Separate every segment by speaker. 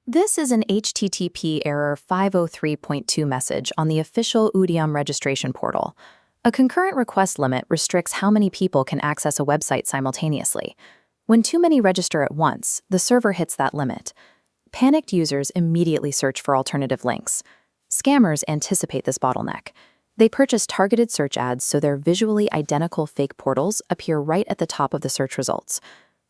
Speaker 1: This is an HTTP error 503.2 message on the official UDIUM registration portal. A concurrent request limit restricts how many people can access a website simultaneously. When too many register at once, the server hits that limit. Panicked users immediately search for alternative links. Scammers anticipate this bottleneck. They purchase targeted search ads so their visually identical fake portals appear right at the top of the search results.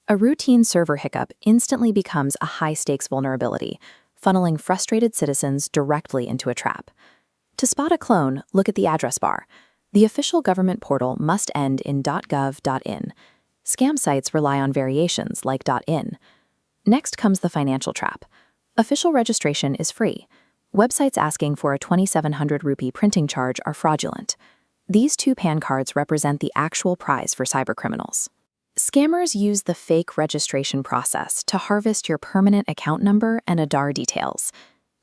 Speaker 1: A routine server hiccup instantly becomes a high-stakes vulnerability, funneling frustrated citizens directly into a trap. To spot a clone, look at the address bar. The official government portal must end in .gov.in. Scam sites rely on variations like .in. Next comes the financial trap. Official registration is free. Websites asking for a 2,700 rupee printing charge are fraudulent. These two PAN cards represent the actual prize for cybercriminals. Scammers use the fake registration process to harvest your permanent account number and Aadhaar details.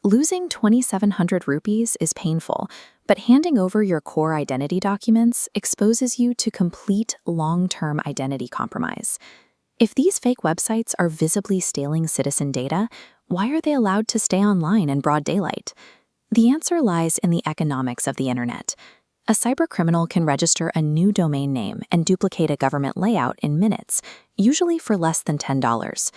Speaker 1: Losing 2,700 rupees is painful, but handing over your core identity documents exposes you to complete long-term identity compromise. If these fake websites are visibly stealing citizen data, why are they allowed to stay online in broad daylight? The answer lies in the economics of the internet. A cybercriminal can register a new domain name and duplicate a government layout in minutes, usually for less than $10.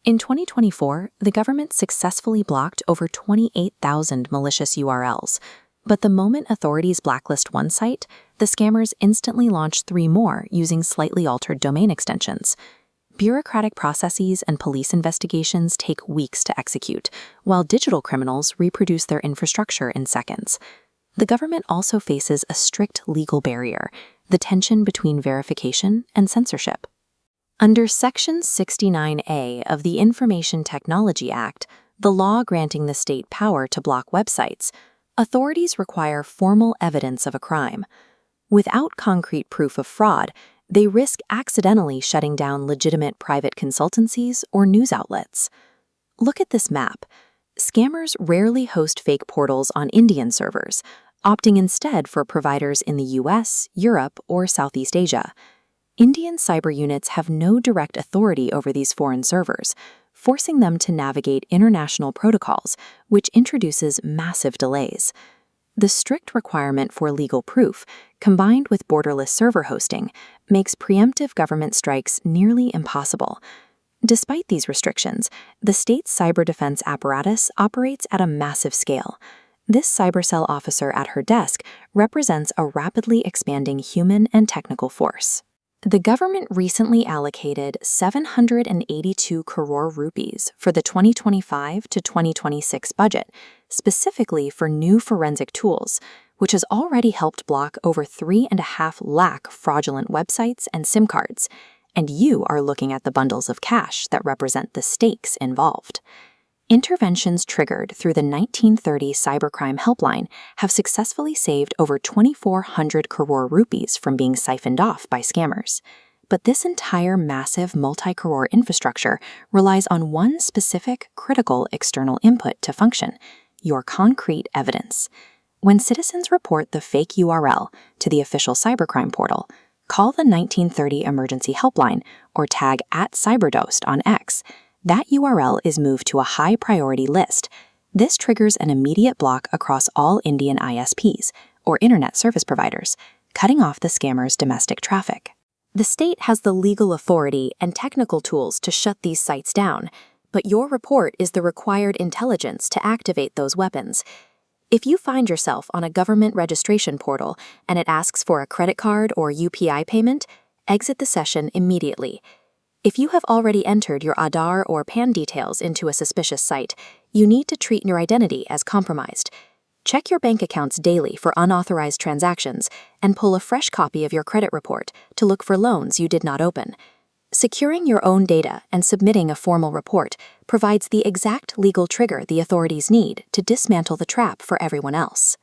Speaker 1: In 2024, the government successfully blocked over 28,000 malicious URLs. But the moment authorities blacklist one site, the scammers instantly launch 3 more using slightly altered domain extensions. Bureaucratic processes and police investigations take weeks to execute, while digital criminals reproduce their infrastructure in seconds. The government also faces a strict legal barrier, the tension between verification and censorship. Under Section 69A of the Information Technology Act, the law granting the state power to block websites, authorities require formal evidence of a crime. Without concrete proof of fraud, they risk accidentally shutting down legitimate private consultancies or news outlets. Look at this map. Scammers rarely host fake portals on Indian servers, opting instead for providers in the US, Europe, or Southeast Asia. Indian cyber units have no direct authority over these foreign servers, forcing them to navigate international protocols, which introduces massive delays. The strict requirement for legal proof, combined with borderless server hosting, makes preemptive government strikes nearly impossible. Despite these restrictions, the state's cyber defense apparatus operates at a massive scale. This cybercell officer at her desk represents a rapidly expanding human and technical force. The government recently allocated 782 crore rupees for the 2025 to 2026 budget, specifically for new forensic tools, which has already helped block over 3.5 lakh fraudulent websites and SIM cards. And you are looking at the bundles of cash that represent the stakes involved. Interventions triggered through the 1930 Cybercrime Helpline have successfully saved over 2,400 crore rupees from being siphoned off by scammers. But this entire massive multi-crore infrastructure relies on one specific critical external input to function: your concrete evidence. When citizens report the fake URL to the official cybercrime portal, call the 1930 Emergency Helpline or tag @Cyberdost on X. That URL is moved to a high-priority list. This triggers an immediate block across all Indian ISPs, or internet service providers, cutting off the scammers' domestic traffic. The state has the legal authority and technical tools to shut these sites down, but your report is the required intelligence to activate those weapons. If you find yourself on a government registration portal and it asks for a credit card or UPI payment, exit the session immediately. If you have already entered your Aadhaar or PAN details into a suspicious site, you need to treat your identity as compromised. Check your bank accounts daily for unauthorized transactions and pull a fresh copy of your credit report to look for loans you did not open. Securing your own data and submitting a formal report provides the exact legal trigger the authorities need to dismantle the trap for everyone else.